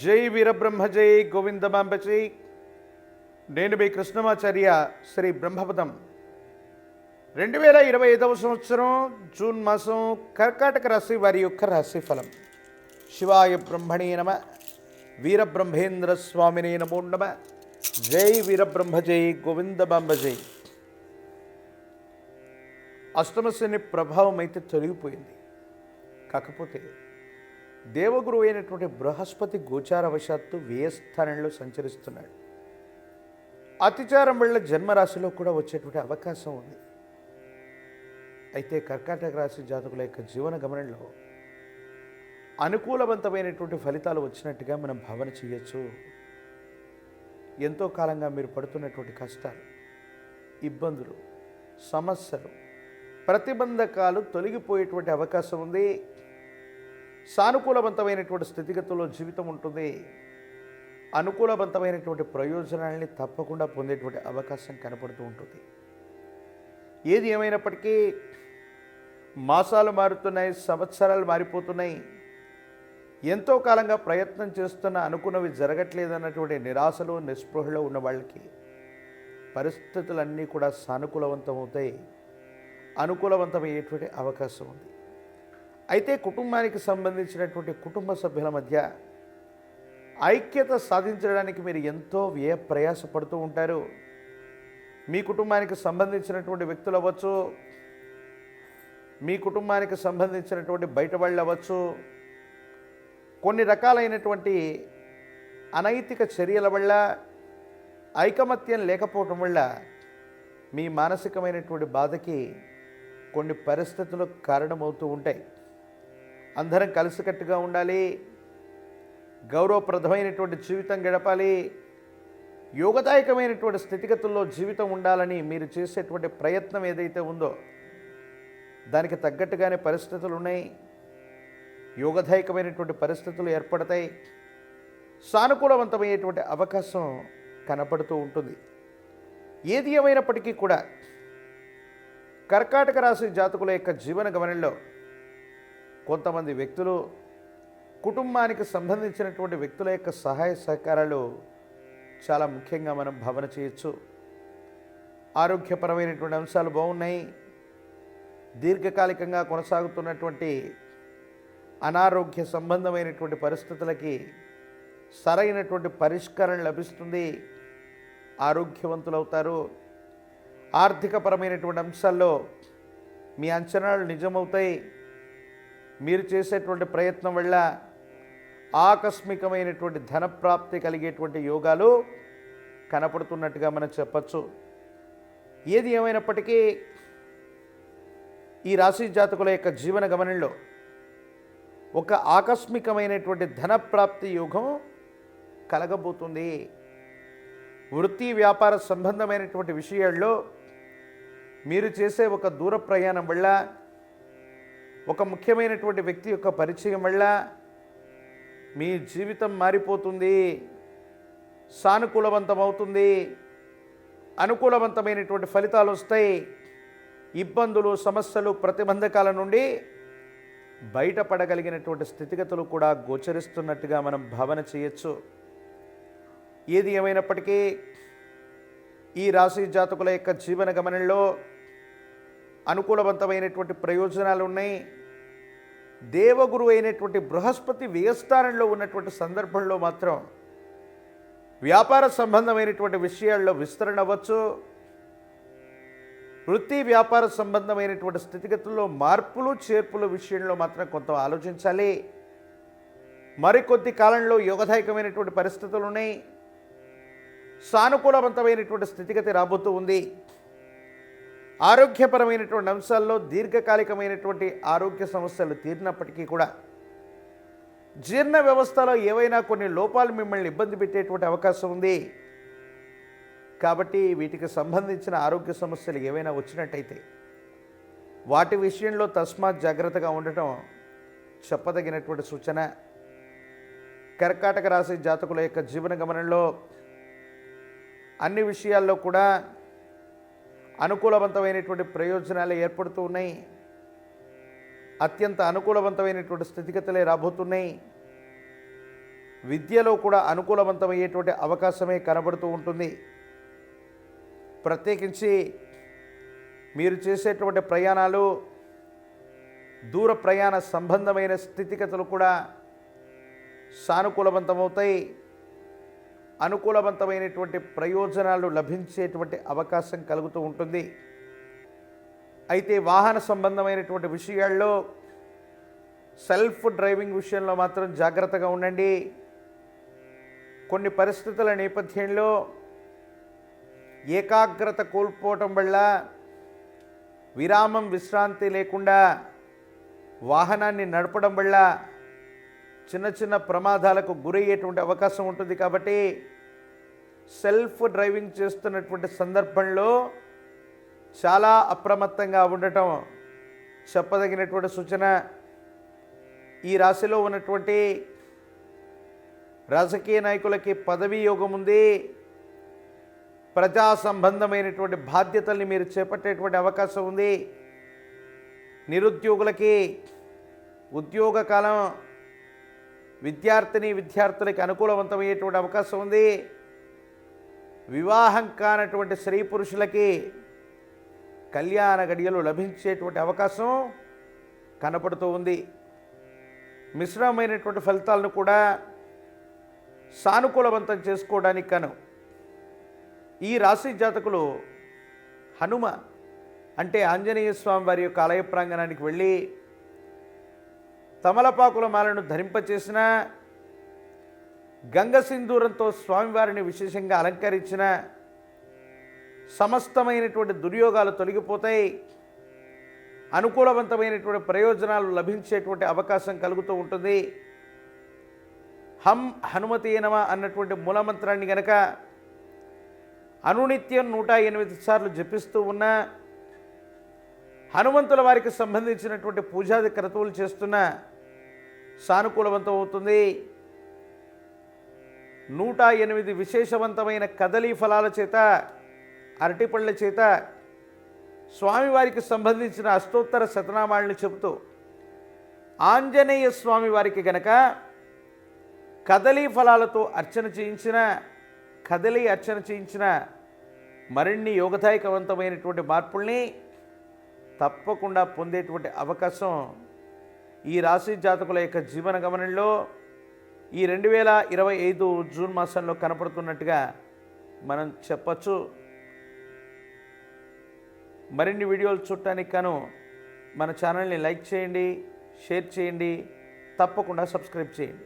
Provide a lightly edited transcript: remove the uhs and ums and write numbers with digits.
జై వీరబ్రహ్మ జై గోవిందమాంబ జై. నేను మీ కృష్ణమాచార్య. శ్రీ బ్రహ్మపదం 2025 సంవత్సరం జూన్ మాసం కర్కాటక రాశి వారి యొక్క రాశి ఫలం. శివాయ బ్రహ్మణే నమ. వీరబ్రహ్మేంద్ర స్వామినే నమో నమ. జై వీరబ్రహ్మ జై గోవిందమాంబ జై. అష్టమశని ప్రభావం అయితే తొలగిపోయింది. కాకపోతే దేవగురువు అయినటువంటి బృహస్పతి గోచారవశాత్తు వ్యయస్థానంలో సంచరిస్తున్నాడు. అతిచారం వల్ల జన్మరాశిలో కూడా వచ్చేటువంటి అవకాశం ఉంది. అయితే కర్కాటక రాశి జాతకుల యొక్క జీవన గమనంలో అనుకూలవంతమైనటువంటి ఫలితాలు వచ్చినట్టుగా మనం భావన చేయొచ్చు. ఎంతో కాలంగా మీరు పడుతున్నటువంటి కష్టాలు, ఇబ్బందులు, సమస్యలు, ప్రతిబంధకాలు తొలగిపోయేటువంటి అవకాశం ఉంది. సానుకూలవంతమైనటువంటి స్థితిగతుల్లో జీవితం ఉంటుంది. అనుకూలవంతమైనటువంటి ప్రయోజనాలని తప్పకుండా పొందేటువంటి అవకాశం కనపడుతూ ఉంటుంది. ఏది ఏమైనప్పటికీ మాసాలు మారుతున్నాయి, సంవత్సరాలు మారిపోతున్నాయి. ఎంతో కాలంగా ప్రయత్నం చేస్తున్న అనుకున్నవి జరగట్లేదన్నటువంటి నిరాశలో నిస్పృహలో ఉన్న వాళ్ళకి పరిస్థితులన్నీ కూడా సానుకూలవంతమవుతాయి, అనుకూలవంతమయ్యేటువంటి అవకాశం ఉంది. అయితే కుటుంబానికి సంబంధించినటువంటి కుటుంబ సభ్యుల మధ్య ఐక్యత సాధించడానికి మీరు ఎంతో వ్యయ ప్రయాసపడుతూ ఉంటారు. మీ కుటుంబానికి సంబంధించినటువంటి వ్యక్తులు అవ్వచ్చు, మీ కుటుంబానికి సంబంధించినటువంటి బయట వాళ్ళు అవ్వచ్చు, కొన్ని రకాలైనటువంటి అనైతిక చర్యల వల్ల, ఐకమత్యం లేకపోవటం వల్ల మీ మానసికమైనటువంటి బాధకి కొన్ని పరిస్థితులు కారణమవుతూ ఉంటాయి. అందరం కలిసికట్టుగా ఉండాలి, గౌరవప్రదమైనటువంటి జీవితం గడపాలి, యోగదాయకమైనటువంటి స్థితిగతుల్లో జీవితం ఉండాలని మీరు చేసేటువంటి ప్రయత్నం ఏదైతే ఉందో దానికి తగ్గట్టుగానే పరిస్థితులు ఉన్నాయి. యోగదాయకమైనటువంటి పరిస్థితులు ఏర్పడతాయి. సానుకూలవంతమయ్యేటువంటి అవకాశం కనపడుతూ ఉంటుంది. ఏది ఏమైనప్పటికీ కూడా కర్కాటక రాశి జాతకుల యొక్క జీవన గమనంలో కొంతమంది వ్యక్తులు, కుటుంబానికి సంబంధించినటువంటి వ్యక్తుల యొక్క సహాయ సహకారాలు చాలా ముఖ్యంగా మనం భావన చేయొచ్చు. ఆరోగ్యపరమైనటువంటి అంశాలు బాగున్నాయి. దీర్ఘకాలికంగా కొనసాగుతున్నటువంటి అనారోగ్య సంబంధమైనటువంటి పరిస్థితులకి సరైనటువంటి పరిష్కారం లభిస్తుంది. ఆరోగ్యవంతులవుతారు. ఆర్థికపరమైనటువంటి అంశాల్లో మీ అంచనాలు నిజమవుతాయి. మీరు చేసేటువంటి ప్రయత్నం వల్ల ఆకస్మికమైనటువంటి ధనప్రాప్తి కలిగేటువంటి యోగాలు కనపడుతున్నట్టుగా మనం చెప్పచ్చు. ఏది ఏమైనప్పటికీ ఈ రాశి జాతకుల యొక్క జీవన గమనంలో ఒక ఆకస్మికమైనటువంటి ధనప్రాప్తి యోగం కలగబోతుంది. వృత్తి వ్యాపార సంబంధమైనటువంటి విషయాల్లో మీరు చేసే ఒక దూర ప్రయాణం వల్ల, ఒక ముఖ్యమైనటువంటి వ్యక్తి యొక్క పరిచయం వల్ల మీ జీవితం మారిపోతుంది, సానుకూలవంతమవుతుంది, అనుకూలవంతమైనటువంటి ఫలితాలు వస్తాయి. ఇబ్బందులు, సమస్యలు, ప్రతిబంధకాల నుండి బయటపడగలిగినటువంటి స్థితిగతులు కూడా గోచరిస్తున్నట్టుగా మనం భావన చేయొచ్చు. ఏది ఏమైనప్పటికీ ఈ రాశి జాతకుల యొక్క జీవన గమనంలో అనుకూలవంతమైనటువంటి ప్రయోజనాలు ఉన్నాయి. దేవగురువు అయినటువంటి బృహస్పతి వ్యయస్థానంలో ఉన్నటువంటి సందర్భంలో మాత్రం వ్యాపార సంబంధమైనటువంటి విషయాల్లో విస్తరణ అవ్వచ్చు. వృత్తి వ్యాపార సంబంధమైనటువంటి స్థితిగతుల్లో మార్పులు చేర్పుల విషయంలో మాత్రం కొంత ఆలోచించాలి. మరికొద్ది కాలంలో యోగదాయకమైనటువంటి పరిస్థితులు ఉన్నాయి. సానుకూలవంతమైనటువంటి స్థితిగతి రాబోతూ ఉంది. ఆరోగ్యపరమైనటువంటి అంశాల్లో దీర్ఘకాలికమైనటువంటి ఆరోగ్య సమస్యలు తీరినప్పటికీ కూడా జీర్ణ వ్యవస్థలో ఏవైనా కొన్ని లోపాలు మిమ్మల్ని ఇబ్బంది పెట్టేటువంటి అవకాశం ఉంది. కాబట్టి వీటికి సంబంధించిన ఆరోగ్య సమస్యలు ఏవైనా వచ్చినట్టయితే వాటి విషయంలో తస్మాత్ జాగ్రత్తగా ఉండటం చెప్పదగినటువంటి సూచన. కర్కాటక రాశి జాతకుల యొక్క జీవన గమనంలో అన్ని విషయాల్లో కూడా అనుకూలవంతమైనటువంటి ప్రయోజనాలు ఏర్పడుతూ ఉన్నాయి. అత్యంత అనుకూలవంతమైనటువంటి స్థితిగతులే రాబోతున్నాయి. విద్యలో కూడా అనుకూలవంతమయ్యేటువంటి అవకాశమే కనబడుతూ ఉంటుంది. ప్రత్యేకించి మీరు చేసేటువంటి ప్రయాణాలు, దూర ప్రయాణ సంబంధమైన స్థితిగతులు కూడా సానుకూలవంతమవుతాయి. అనుకూలవంతమైనటువంటి ప్రయోజనాలు లభించేటువంటి అవకాశం కలుగుతూ ఉంటుంది. అయితే వాహన సంబంధమైనటువంటి విషయాల్లో సెల్ఫ్ డ్రైవింగ్ విషయంలో మాత్రం జాగ్రత్తగా ఉండండి. కొన్ని పరిస్థితుల నేపథ్యంలో ఏకాగ్రత కోల్పోవటం వల్ల విశ్రాంతి లేకుండా వాహనాన్ని నడపడం వల్ల చిన్న చిన్న ప్రమాదాలకు గురయ్యేటువంటి అవకాశం ఉంటుంది. కాబట్టి సెల్ఫ్ డ్రైవింగ్ చేస్తున్నటువంటి సందర్భంలో చాలా అప్రమత్తంగా ఉండటం చెప్పదగినటువంటి సూచన. ఈ రాశిలో ఉన్నటువంటి రాజకీయ నాయకులకి పదవీ యోగం ఉంది. ప్రజా సంబంధమైనటువంటి బాధ్యతల్ని మీరు చేపట్టేటువంటి అవకాశం ఉంది. నిరుద్యోగులకి ఉద్యోగ కాలం, విద్యార్థులకి అనుకూలవంతమయ్యేటువంటి అవకాశం ఉంది. వివాహం కానటువంటి స్త్రీ పురుషులకి కళ్యాణ గడియలు లభించేటువంటి అవకాశం కనపడుతూ ఉంది. మిశ్రమైనటువంటి ఫలితాలను కూడా సానుకూలవంతం చేసుకోవడానికి కను ఈ రాశి జాతకులు హనుమ అంటే ఆంజనేయ స్వామి వారి యొక్క ఆలయ ప్రాంగణానికి వెళ్ళి తమలపాకుల మాలను ధరింపచేసిన, గంగ సింధూరంతో స్వామివారిని విశేషంగా అలంకరించిన సమస్తమైనటువంటి దుర్యోగాలు తొలగిపోతాయి. అనుకూలవంతమైనటువంటి ప్రయోజనాలు లభించేటువంటి అవకాశం కలుగుతూ ఉంటుంది. హనుమతే నమ అన్నటువంటి మూలమంత్రాన్ని గనక అనునిత్యం 108 సార్లు జపిస్తూ ఉన్న, హనుమంతుల వారికి సంబంధించినటువంటి పూజాది క్రతువులు చేస్తున్న సానుకూలవంతం అవుతుంది. 108 విశేషవంతమైన కదలీ ఫలాల చేత, అరటిపళ్ళ చేత స్వామివారికి సంబంధించిన అష్టోత్తర శతనామాలను చెబుతూ ఆంజనేయ స్వామి వారికి గనక కదలీ ఫలాలతో అర్చన చేయించిన మరిన్ని యోగదాయకవంతమైనటువంటి మార్పుల్ని తప్పకుండా పొందేటువంటి అవకాశం ఈ రాశి జాతకుల యొక్క జీవన గమనంలో ఈ 2025 జూన్ మాసంలో కనపడుతున్నట్టుగా మనం చెప్పచ్చు. మరిన్ని వీడియోలు చూడటానికి గాను మన ఛానల్ని లైక్ చేయండి, షేర్ చేయండి, తప్పకుండా సబ్స్క్రైబ్ చేయండి.